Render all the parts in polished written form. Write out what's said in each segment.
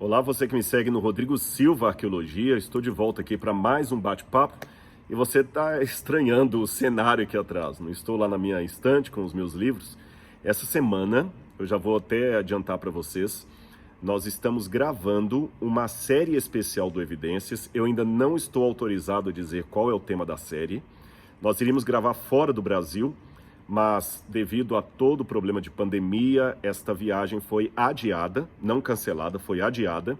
Olá, você que me segue no Rodrigo Silva Arqueologia. Estou de volta aqui para mais um bate-papo e você está estranhando o cenário aqui atrás. Não estou lá na minha estante com os meus livros. Essa semana, eu já vou até adiantar para vocês, nós estamos gravando uma série especial do Evidências. Eu ainda não estou autorizado a dizer qual é o tema da série. Nós iríamos gravar fora do Brasil, mas devido a todo o problema de pandemia, esta viagem foi adiada, não cancelada, foi adiada.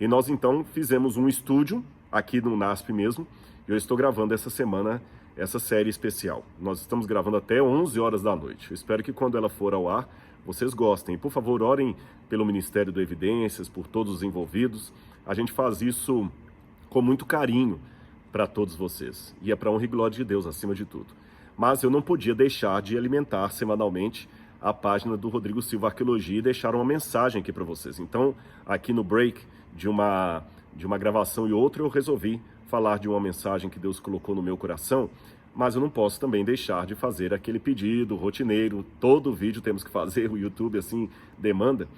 E nós então fizemos um estúdio aqui no NASP mesmo, e eu estou gravando essa semana essa série especial. Nós estamos gravando até 11 horas da noite. Eu espero que quando ela for ao ar, vocês gostem. E, por favor, orem pelo Ministério do Evidências, por todos os envolvidos. A gente faz isso com muito carinho para todos vocês. E é para honra e glória de Deus, acima de tudo. Mas eu não podia deixar de alimentar semanalmente a página do Rodrigo Silva Arqueologia e deixar uma mensagem aqui para vocês. Então, aqui no break de uma gravação e outra, eu resolvi falar de uma mensagem que Deus colocou no meu coração, mas eu não posso também deixar de fazer aquele pedido rotineiro. Todo vídeo temos que fazer, o YouTube assim demanda.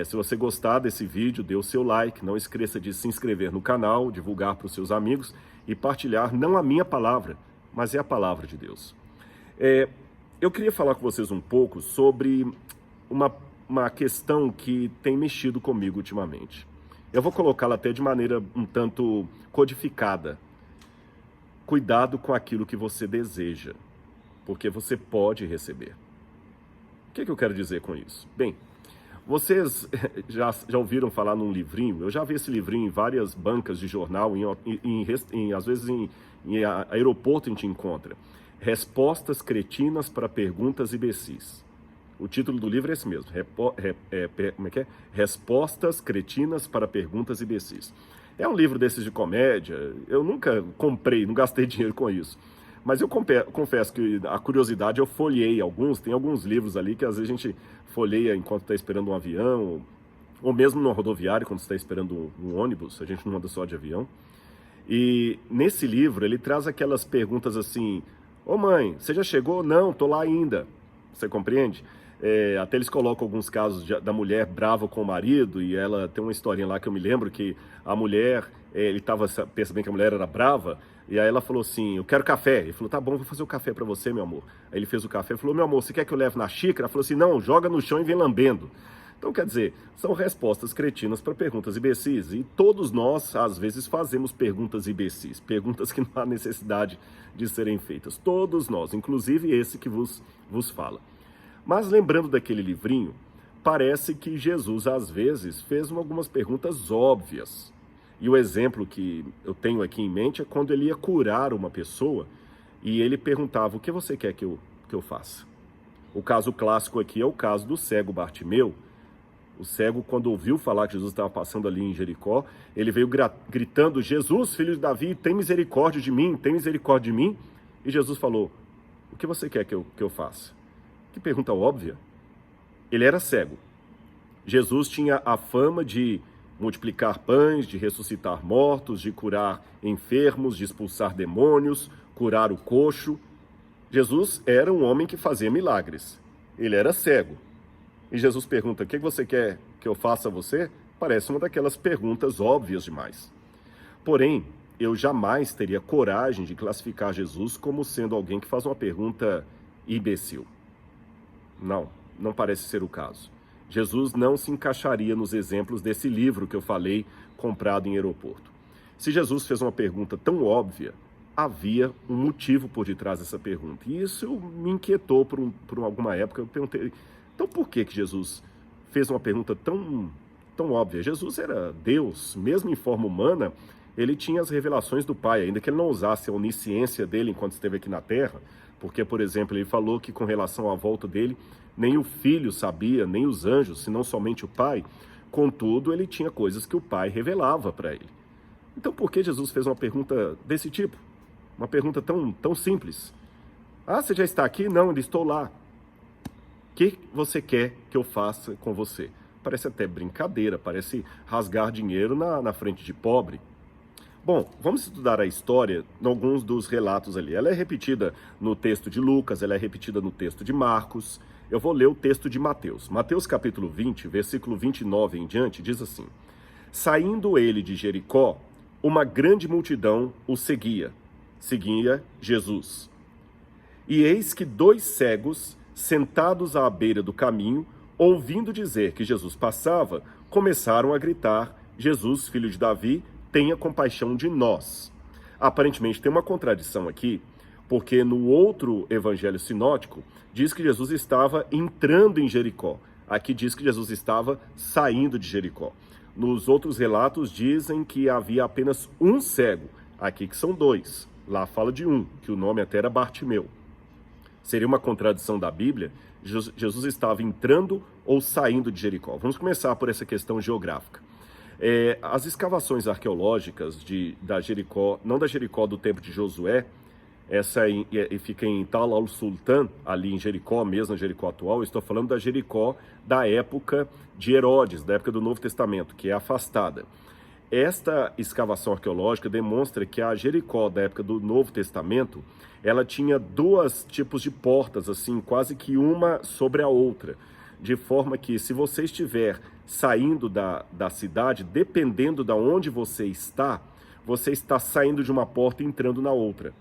Se você gostar desse vídeo, dê o seu like, não esqueça de se inscrever no canal, divulgar para os seus amigos e partilhar não a minha palavra, mas é a palavra de Deus. Eu queria falar com vocês um pouco sobre uma questão que tem mexido comigo ultimamente. Eu vou colocá-la até de maneira um tanto codificada. Cuidado com aquilo que você deseja, porque você pode receber. O que eu quero dizer com isso? Bem, vocês já ouviram falar num livrinho? Eu já vi esse livrinho em várias bancas de jornal, às vezes em aeroporto a gente encontra. Respostas cretinas para perguntas imbecis. O título do livro é esse mesmo. Como é que é? Respostas cretinas para perguntas imbecis. É um livro desses de comédia. Eu nunca comprei, não gastei dinheiro com isso. Mas eu confesso que a curiosidade, eu folhei alguns. Tem alguns livros ali que às vezes a gente folheia enquanto está esperando um avião, ou mesmo no rodoviário, quando está esperando um ônibus. A gente não anda só de avião. E nesse livro ele traz aquelas perguntas assim: ô mãe, você já chegou? Não, tô lá ainda. Você compreende? Até eles colocam alguns casos da mulher brava com o marido, e ela tem uma historinha lá que eu me lembro que a mulher, ele estava percebendo que a mulher era brava, e aí ela falou assim: eu quero café. Ele falou: tá bom, vou fazer o café para você, meu amor. Aí ele fez o café e falou: meu amor, você quer que eu leve na xícara? Ela falou assim: não, joga no chão e vem lambendo. Então, quer dizer, são respostas cretinas para perguntas imbecis. E todos nós, às vezes, fazemos perguntas imbecis, perguntas que não há necessidade de serem feitas. Todos nós, inclusive esse que vos fala. Mas lembrando daquele livrinho, parece que Jesus, às vezes, fez algumas perguntas óbvias. E o exemplo que eu tenho aqui em mente é quando ele ia curar uma pessoa e ele perguntava: o que você quer que eu faça? O caso clássico aqui é o caso do cego Bartimeu. O cego, quando ouviu falar que Jesus estava passando ali em Jericó, ele veio gritando: Jesus, filho de Davi, tem misericórdia de mim, tem misericórdia de mim. E Jesus falou: o que você quer que eu faça? Que pergunta óbvia. Ele era cego. Jesus tinha a fama de multiplicar pães, de ressuscitar mortos, de curar enfermos, de expulsar demônios, curar o coxo. Jesus era um homem que fazia milagres. Ele era cego. E Jesus pergunta: o que você quer que eu faça a você? Parece uma daquelas perguntas óbvias demais. Porém, eu jamais teria coragem de classificar Jesus como sendo alguém que faz uma pergunta imbecil. Não parece ser o caso. Jesus não se encaixaria nos exemplos desse livro que eu falei, comprado em aeroporto. Se Jesus fez uma pergunta tão óbvia, havia um motivo por detrás dessa pergunta. E isso me inquietou por alguma época. Eu perguntei: então por que Jesus fez uma pergunta tão óbvia? Jesus era Deus, mesmo em forma humana, ele tinha as revelações do Pai, ainda que ele não usasse a onisciência dele enquanto esteve aqui na Terra, porque, por exemplo, ele falou que com relação à volta dele, nem o Filho sabia, nem os anjos, senão somente o Pai. Contudo, ele tinha coisas que o Pai revelava para ele. Então por que Jesus fez uma pergunta desse tipo? Uma pergunta tão simples. Ah, você já está aqui? Não, ainda estou lá. O que você quer que eu faça com você? Parece até brincadeira, parece rasgar dinheiro na frente de pobre. Bom, vamos estudar a história em alguns dos relatos ali. Ela é repetida no texto de Lucas, ela é repetida no texto de Marcos. Eu vou ler o texto de Mateus. Mateus capítulo 20, versículo 29 em diante, diz assim: Saindo ele de Jericó, uma grande multidão o seguia Jesus. E eis que 2 cegos, sentados à beira do caminho, ouvindo dizer que Jesus passava, começaram a gritar: Jesus, filho de Davi, tenha compaixão de nós. Aparentemente tem uma contradição aqui, porque no outro evangelho sinótico diz que Jesus estava entrando em Jericó. Aqui diz que Jesus estava saindo de Jericó. Nos outros relatos dizem que havia apenas um cego, aqui que são 2. Lá fala de um, que o nome até era Bartimeu. Seria uma contradição da Bíblia? Jesus estava entrando ou saindo de Jericó? Vamos começar por essa questão geográfica. As escavações arqueológicas da Jericó, não da Jericó do tempo de Josué, essa fica em Tal al-Sultan, ali em Jericó, mesmo na Jericó atual. Eu estou falando da Jericó da época de Herodes, da época do Novo Testamento, que é afastada. Esta escavação arqueológica demonstra que a Jericó da época do Novo Testamento, ela tinha 2 tipos de portas, assim, quase que uma sobre a outra, de forma que se você estiver saindo da cidade, dependendo de onde você está saindo de uma porta e entrando na outra.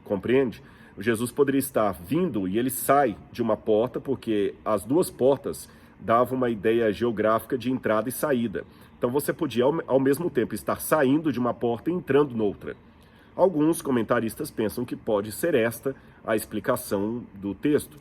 Compreende? Jesus poderia estar vindo e ele sai de uma porta, porque as 2 portas davam uma ideia geográfica de entrada e saída. Então você podia ao mesmo tempo estar saindo de uma porta e entrando noutra. Alguns comentaristas pensam que pode ser esta a explicação do texto.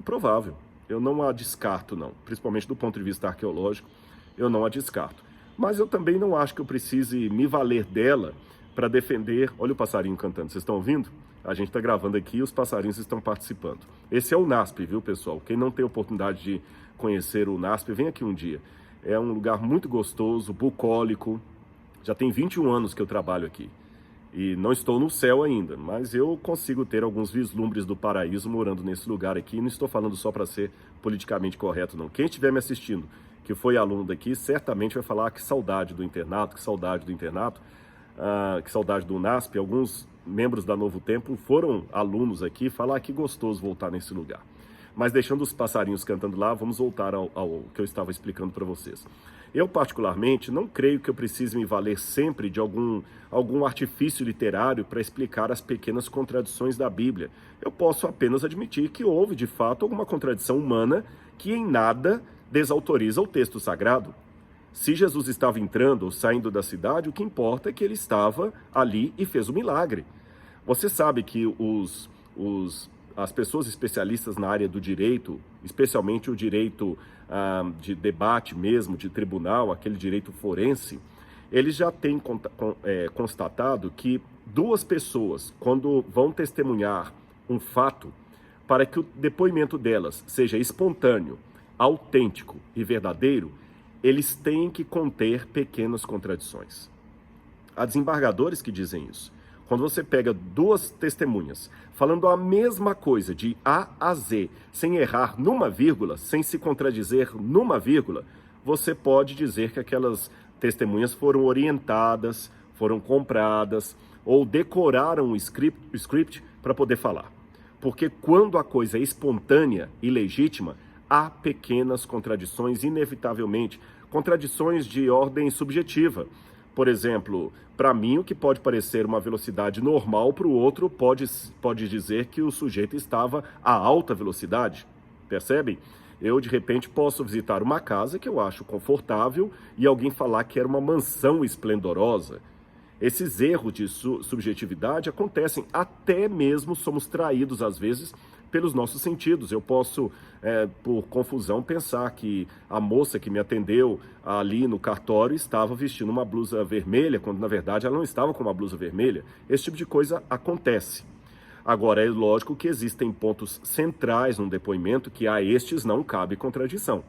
Provável. Eu não a descarto, não. Principalmente do ponto de vista arqueológico, eu não a descarto. Mas eu também não acho que eu precise me valer dela para defender... Olha o passarinho cantando, vocês estão ouvindo? A gente está gravando aqui e os passarinhos estão participando. Esse é o NASP, viu, pessoal? Quem não tem oportunidade de conhecer o NASP, vem aqui um dia. É um lugar muito gostoso, bucólico. Já tem 21 anos que eu trabalho aqui. E não estou no céu ainda, mas eu consigo ter alguns vislumbres do paraíso morando nesse lugar aqui. Não estou falando só para ser politicamente correto, não. Quem estiver me assistindo, que foi aluno daqui, certamente vai falar que saudade do internato, que saudade do NASP. Alguns membros da Novo Tempo foram alunos aqui, falar que gostoso voltar nesse lugar. Mas deixando os passarinhos cantando lá, vamos voltar ao que eu estava explicando para vocês. Eu, particularmente, não creio que eu precise me valer sempre de algum artifício literário para explicar as pequenas contradições da Bíblia. Eu posso apenas admitir que houve, de fato, alguma contradição humana que em nada desautoriza o texto sagrado. Se Jesus estava entrando ou saindo da cidade, o que importa é que ele estava ali e fez o milagre. Você sabe que as pessoas especialistas na área do direito, especialmente o direito de debate mesmo, de tribunal, aquele direito forense, eles já têm constatado que 2 pessoas, quando vão testemunhar um fato, para que o depoimento delas seja espontâneo, autêntico e verdadeiro, eles têm que conter pequenas contradições. Há desembargadores que dizem isso. Quando você pega 2 testemunhas falando a mesma coisa de A a Z, sem errar numa vírgula, sem se contradizer numa vírgula, você pode dizer que aquelas testemunhas foram orientadas, foram compradas ou decoraram o script para poder falar. Porque quando a coisa é espontânea e legítima, há pequenas contradições, inevitavelmente, contradições de ordem subjetiva. Por exemplo, para mim, o que pode parecer uma velocidade normal, para o outro pode dizer que o sujeito estava a alta velocidade. Percebem? Eu, de repente, posso visitar uma casa que eu acho confortável e alguém falar que era uma mansão esplendorosa. Esses erros de subjetividade acontecem, até mesmo somos traídos, às vezes, pelos nossos sentidos. Eu posso, por confusão, pensar que a moça que me atendeu ali no cartório estava vestindo uma blusa vermelha, quando na verdade ela não estava com uma blusa vermelha. Esse tipo de coisa acontece. Agora, é lógico que existem pontos centrais num depoimento que a estes não cabe contradição.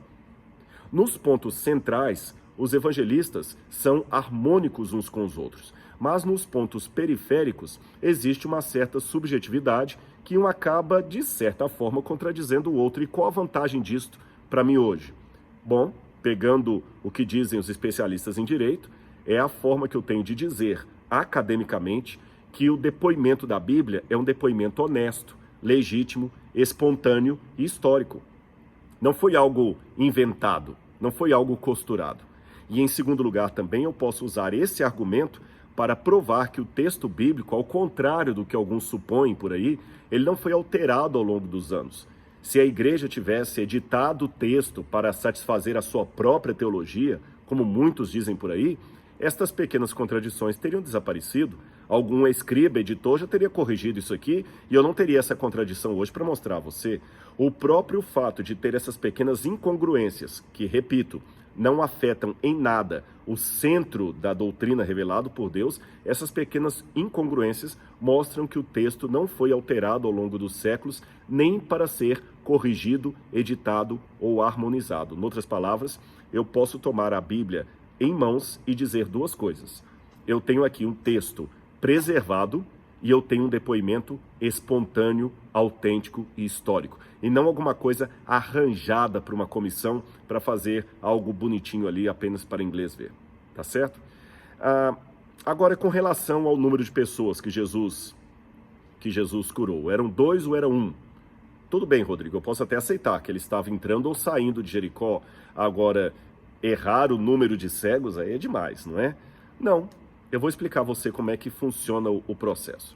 Nos pontos centrais, os evangelistas são harmônicos uns com os outros, mas nos pontos periféricos existe uma certa subjetividade que um acaba, de certa forma, contradizendo o outro. E qual a vantagem disto para mim hoje? Bom, pegando o que dizem os especialistas em direito, é a forma que eu tenho de dizer academicamente que o depoimento da Bíblia é um depoimento honesto, legítimo, espontâneo e histórico. Não foi algo inventado, não foi algo costurado. E em segundo lugar, também eu posso usar esse argumento para provar que o texto bíblico, ao contrário do que alguns supõem por aí, ele não foi alterado ao longo dos anos. Se a igreja tivesse editado o texto para satisfazer a sua própria teologia, como muitos dizem por aí, estas pequenas contradições teriam desaparecido. Algum escriba, editor, já teria corrigido isso aqui e eu não teria essa contradição hoje para mostrar a você. O próprio fato de ter essas pequenas incongruências, que, repito, não afetam em nada o centro da doutrina revelado por Deus, essas pequenas incongruências mostram que o texto não foi alterado ao longo dos séculos, nem para ser corrigido, editado ou harmonizado. Em outras palavras, eu posso tomar a Bíblia em mãos e dizer duas coisas. Eu tenho aqui um texto preservado e eu tenho um depoimento espontâneo, autêntico e histórico. E não alguma coisa arranjada por uma comissão para fazer algo bonitinho ali apenas para inglês ver. Tá certo? Agora, com relação ao número de pessoas que Jesus curou, eram 2 ou era 1? Tudo bem, Rodrigo, eu posso até aceitar que ele estava entrando ou saindo de Jericó. Agora, errar o número de cegos aí é demais, não é? Não. Eu vou explicar a você como é que funciona o processo.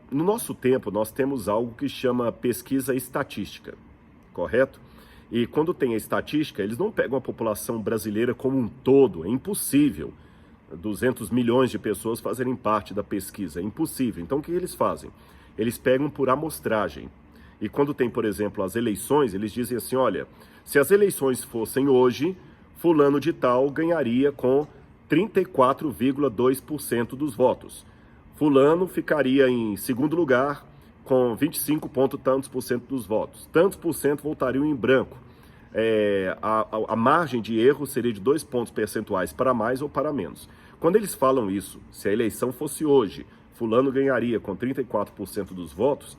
No nosso tempo, nós temos algo que chama pesquisa estatística, correto? E quando tem a estatística, eles não pegam a população brasileira como um todo, é impossível 200 milhões de pessoas fazerem parte da pesquisa, é impossível. Então o que eles fazem? Eles pegam por amostragem. E quando tem, por exemplo, as eleições, eles dizem assim, olha, se as eleições fossem hoje, fulano de tal ganharia com 34,2% dos votos. Fulano ficaria em segundo lugar com 25 ponto tantos por cento dos votos. Tantos por cento voltariam em branco. A margem de erro seria de 2 pontos percentuais para mais ou para menos. Quando eles falam isso, se a eleição fosse hoje, fulano ganharia com 34% dos votos,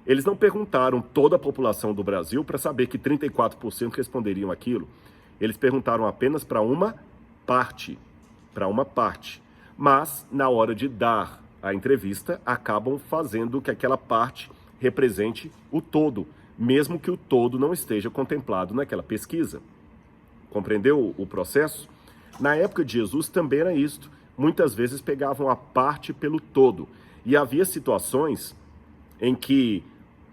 eles não perguntaram toda a população do Brasil para saber que 34% responderiam aquilo. Eles perguntaram apenas para uma parte. Mas, na hora de dar a entrevista, acabam fazendo que aquela parte represente o todo, mesmo que o todo não esteja contemplado naquela pesquisa. Compreendeu o processo? Na época de Jesus também era isto. Muitas vezes pegavam a parte pelo todo. E havia situações em que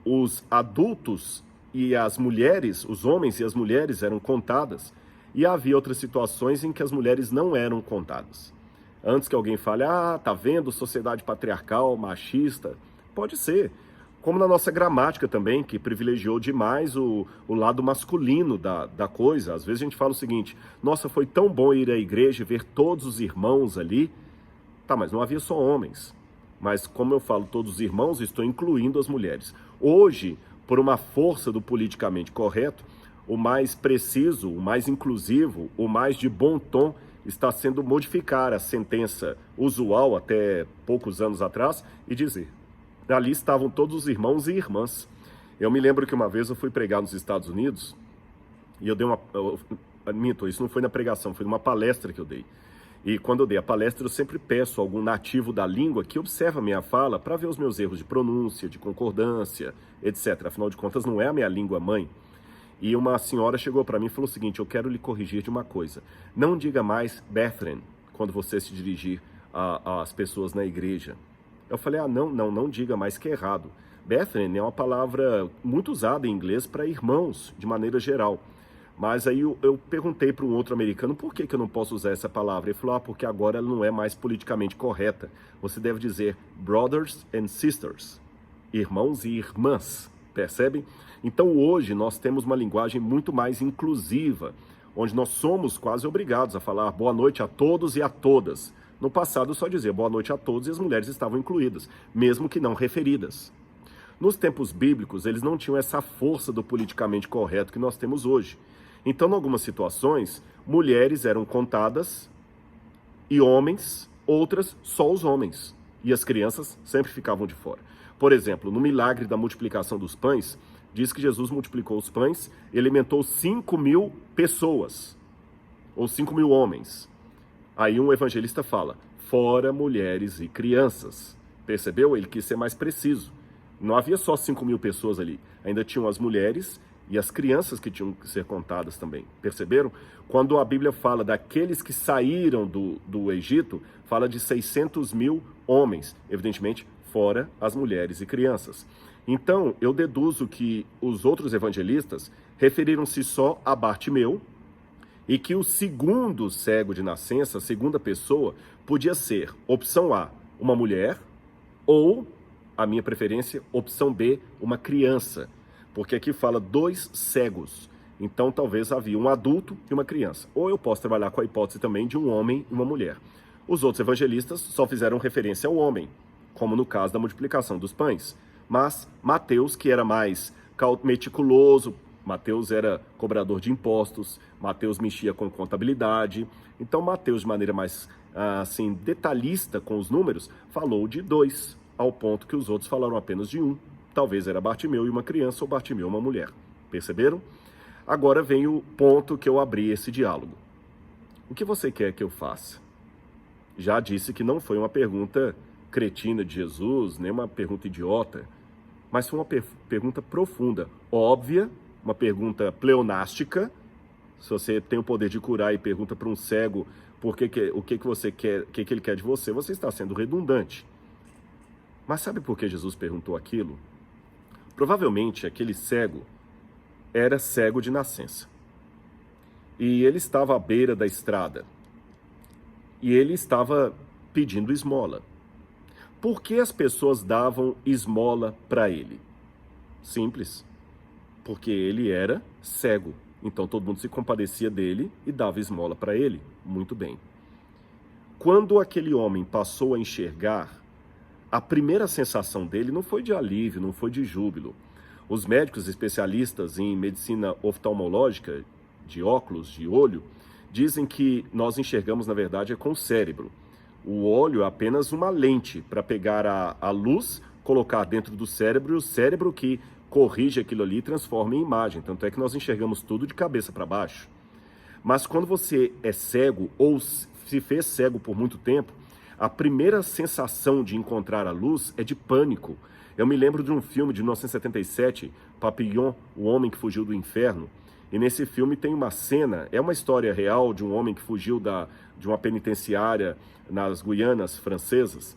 os adultos e as mulheres, os homens e as mulheres eram contadas, e havia outras situações em que as mulheres não eram contadas. Antes que alguém fale, tá vendo, sociedade patriarcal, machista, pode ser. Como na nossa gramática também, que privilegiou demais o lado masculino da coisa. Às vezes a gente fala o seguinte, nossa, foi tão bom ir à igreja e ver todos os irmãos ali. Tá, mas não havia só homens. Mas como eu falo todos os irmãos, estou incluindo as mulheres. Hoje, por uma força do politicamente correto, o mais preciso, o mais inclusivo, o mais de bom tom está sendo modificar a sentença usual até poucos anos atrás e dizer, ali estavam todos os irmãos e irmãs. Eu me lembro que uma vez eu fui pregar nos Estados Unidos e eu dei minto, isso não foi na pregação, foi numa palestra que eu dei. E quando eu dei a palestra, eu sempre peço a algum nativo da língua que observe a minha fala para ver os meus erros de pronúncia, de concordância, etc. Afinal de contas, não é a minha língua mãe. E uma senhora chegou para mim e falou o seguinte, eu quero lhe corrigir de uma coisa. Não diga mais Brethren quando você se dirigir às pessoas na igreja. Eu falei, não diga mais, que é errado. Brethren é uma palavra muito usada em inglês para irmãos, de maneira geral. Mas aí eu perguntei para um outro americano, por que eu não posso usar essa palavra? Ele falou, porque agora ela não é mais politicamente correta. Você deve dizer brothers and sisters, irmãos e irmãs, percebem? Então hoje nós temos uma linguagem muito mais inclusiva, onde nós somos quase obrigados a falar boa noite a todos e a todas. No passado eu só dizia boa noite a todos e as mulheres estavam incluídas, mesmo que não referidas. Nos tempos bíblicos eles não tinham essa força do politicamente correto que nós temos hoje. Então, em algumas situações, mulheres eram contadas e homens, outras só os homens. E as crianças sempre ficavam de fora. Por exemplo, no milagre da multiplicação dos pães, diz que Jesus multiplicou os pães e alimentou 5.000 pessoas, ou 5.000 homens. Aí um evangelista fala, fora mulheres e crianças. Percebeu? Ele quis ser mais preciso. Não havia só 5.000 pessoas ali, ainda tinham as mulheres E as crianças que tinham que ser contadas também. Perceberam? Quando a Bíblia fala daqueles que saíram do Egito, fala de 600 mil homens, evidentemente, fora as mulheres e crianças. Então, eu deduzo que os outros evangelistas referiram-se só a Bartimeu e que o segundo cego de nascença, a segunda pessoa, podia ser, opção A, uma mulher, ou, a minha preferência, opção B, uma criança. Porque aqui fala 2 cegos. Então, talvez havia um adulto e uma criança. Ou eu posso trabalhar com a hipótese também de um homem e uma mulher. Os outros evangelistas só fizeram referência ao homem, como no caso da multiplicação dos pães. Mas Mateus, que era mais meticuloso, Mateus era cobrador de impostos, Mateus mexia com contabilidade. Então, Mateus, de maneira mais assim, detalhista com os números, falou de 2, ao ponto que os outros falaram apenas de 1. Talvez era Bartimeu e uma criança ou Bartimeu e uma mulher. Perceberam? Agora vem o ponto que eu abri esse diálogo. O que você quer que eu faça? Já disse que não foi uma pergunta cretina de Jesus, nem uma pergunta idiota, mas foi uma pergunta profunda, óbvia, uma pergunta pleonástica. Se você tem o poder de curar e pergunta para um cego o que você quer, o que ele quer de você, você está sendo redundante. Mas sabe por que Jesus perguntou aquilo? Provavelmente aquele cego era cego de nascença. E ele estava à beira da estrada. E ele estava pedindo esmola. Por que as pessoas davam esmola para ele? Simples. Porque ele era cego. Então todo mundo se compadecia dele e dava esmola para ele. Muito bem. Quando aquele homem passou a enxergar, a primeira sensação dele não foi de alívio, não foi de júbilo. Os médicos especialistas em medicina oftalmológica, de óculos, de olho, dizem que nós enxergamos, na verdade, com o cérebro. O olho é apenas uma lente para pegar a luz, colocar dentro do cérebro, e o cérebro que corrige aquilo ali e transforma em imagem. Tanto é que nós enxergamos tudo de cabeça para baixo. Mas quando você é cego ou se fez cego por muito tempo, a primeira sensação de encontrar a luz é de pânico. Eu me lembro de um filme de 1977, Papillon, o homem que fugiu do inferno. E nesse filme tem uma cena, é uma história real de um homem que fugiu de uma penitenciária nas Guianas francesas,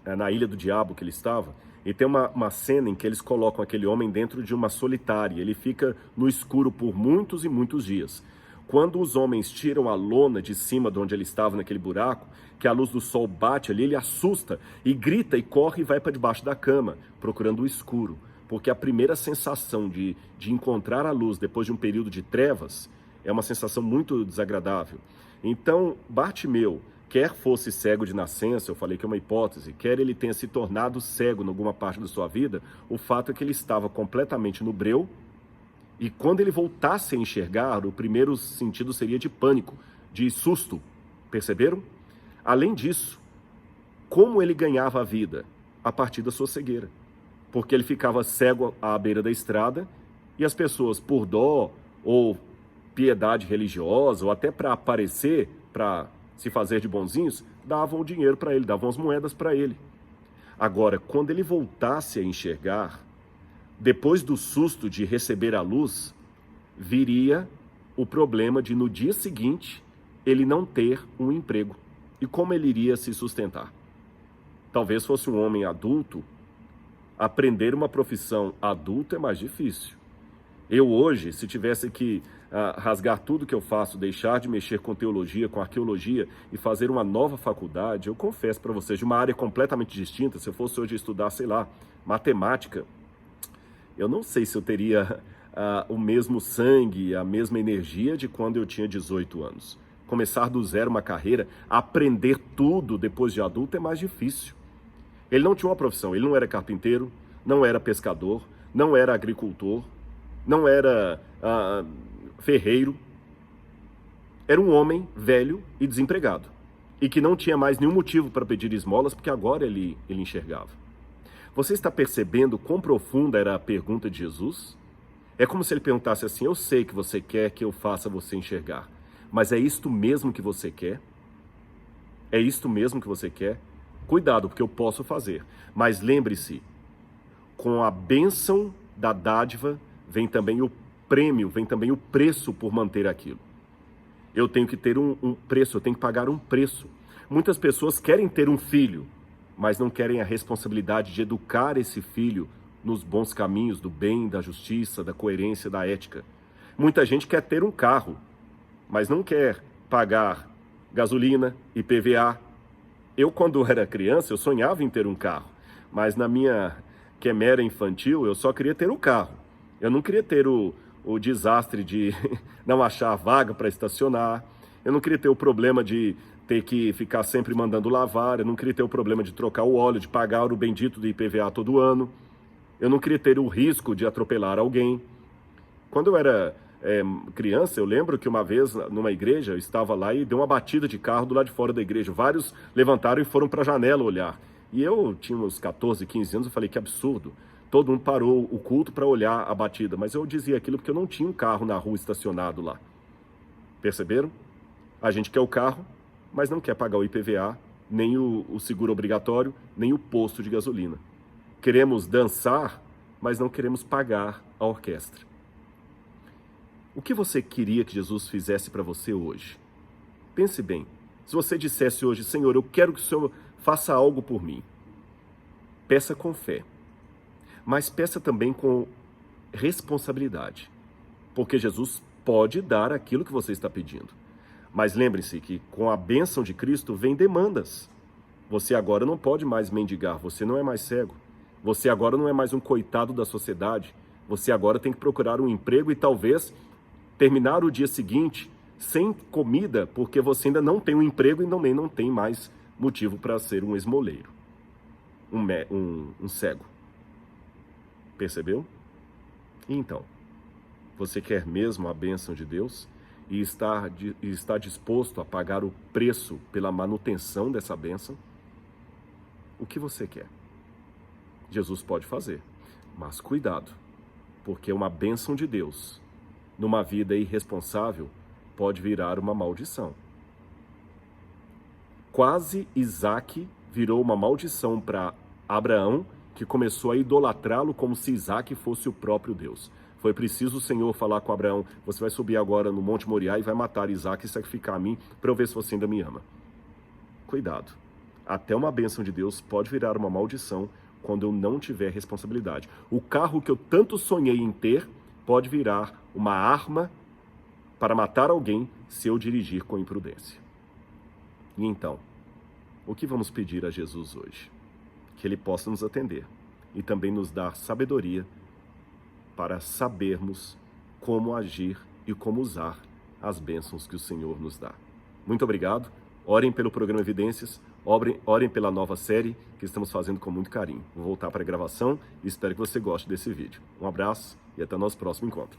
na Ilha do Diabo que ele estava. E tem uma cena em que eles colocam aquele homem dentro de uma solitária. Ele fica no escuro por muitos e muitos dias. Quando os homens tiram a lona de cima de onde ele estava naquele buraco, que a luz do sol bate ali, ele assusta e grita e corre e vai para debaixo da cama, procurando o escuro. Porque a primeira sensação de encontrar a luz depois de um período de trevas é uma sensação muito desagradável. Então, Bartimeu, quer fosse cego de nascença, eu falei que é uma hipótese, quer ele tenha se tornado cego em alguma parte da sua vida, o fato é que ele estava completamente no breu. E quando ele voltasse a enxergar, o primeiro sentido seria de pânico, de susto. Perceberam? Além disso, como ele ganhava a vida? A partir da sua cegueira. Porque ele ficava cego à beira da estrada e as pessoas, por dó ou piedade religiosa, ou até para aparecer, para se fazer de bonzinhos, davam o dinheiro para ele, davam as moedas para ele. Agora, quando ele voltasse a enxergar, depois do susto de receber a luz, viria o problema de no dia seguinte ele não ter um emprego. E como ele iria se sustentar? Talvez fosse um homem adulto, aprender uma profissão adulta é mais difícil. Eu hoje, se tivesse que rasgar tudo que eu faço, deixar de mexer com teologia, com arqueologia e fazer uma nova faculdade, eu confesso para vocês, de uma área completamente distinta, se eu fosse hoje estudar, sei lá, matemática, eu não sei se eu teria o mesmo sangue, a mesma energia de quando eu tinha 18 anos. Começar do zero uma carreira, aprender tudo depois de adulto é mais difícil. Ele não tinha uma profissão, ele não era carpinteiro, não era pescador, não era agricultor, não era ferreiro. Era um homem velho e desempregado. E que não tinha mais nenhum motivo para pedir esmolas, porque agora ele enxergava. Você está percebendo quão profunda era a pergunta de Jesus? É como se ele perguntasse assim: eu sei que você quer que eu faça você enxergar, mas é isto mesmo que você quer? É isto mesmo que você quer? Cuidado, porque eu posso fazer. Mas lembre-se, com a bênção da dádiva vem também o prêmio, vem também o preço por manter aquilo. Eu tenho que ter um preço, eu tenho que pagar um preço. Muitas pessoas querem ter um filho, mas não querem a responsabilidade de educar esse filho nos bons caminhos do bem, da justiça, da coerência, da ética. Muita gente quer ter um carro, mas não quer pagar gasolina, IPVA. Eu, quando era criança, eu sonhava em ter um carro, mas na minha quimera infantil, eu só queria ter um carro. Eu não queria ter o desastre de não achar vaga para estacionar, eu não queria ter o problema de ter que ficar sempre mandando lavar, eu não queria ter o problema de trocar o óleo, de pagar o bendito do IPVA todo ano, eu não queria ter o risco de atropelar alguém. Quando eu era criança, eu lembro que uma vez numa igreja, eu estava lá e deu uma batida de carro do lado de fora da igreja. Vários levantaram e foram para a janela olhar. E eu tinha uns 14, 15 anos, eu falei que absurdo. Todo mundo parou o culto para olhar a batida, mas eu dizia aquilo porque eu não tinha um carro na rua estacionado lá. Perceberam? A gente quer o carro, mas não quer pagar o IPVA, nem o seguro obrigatório, nem o posto de gasolina. Queremos dançar, mas não queremos pagar a orquestra. O que você queria que Jesus fizesse para você hoje? Pense bem. Se você dissesse hoje, Senhor, eu quero que o Senhor faça algo por mim. Peça com fé. Mas peça também com responsabilidade. Porque Jesus pode dar aquilo que você está pedindo. Mas lembre-se que com a bênção de Cristo vem demandas. Você agora não pode mais mendigar, você não é mais cego. Você agora não é mais um coitado da sociedade. Você agora tem que procurar um emprego e talvez terminar o dia seguinte sem comida, porque você ainda não tem um emprego e também não tem mais motivo para ser um esmoleiro, um cego. Percebeu? E então, você quer mesmo a bênção de Deus e está disposto a pagar o preço pela manutenção dessa bênção? O que você quer? Jesus pode fazer, mas cuidado, porque uma bênção de Deus numa vida irresponsável pode virar uma maldição. Quase Isaac virou uma maldição para Abraão, que começou a idolatrá-lo como se Isaac fosse o próprio Deus. Foi preciso o Senhor falar com Abraão, você vai subir agora no Monte Moriá e vai matar Isaac e sacrificar a mim para eu ver se você ainda me ama. Cuidado, até uma bênção de Deus pode virar uma maldição quando eu não tiver responsabilidade. O carro que eu tanto sonhei em ter pode virar uma arma para matar alguém se eu dirigir com imprudência. E então, o que vamos pedir a Jesus hoje? Que Ele possa nos atender e também nos dar sabedoria para sabermos como agir e como usar as bênçãos que o Senhor nos dá. Muito obrigado. Orem pelo programa Evidências, orem pela nova série que estamos fazendo com muito carinho. Vou voltar para a gravação e espero que você goste desse vídeo. Um abraço e até o nosso próximo encontro.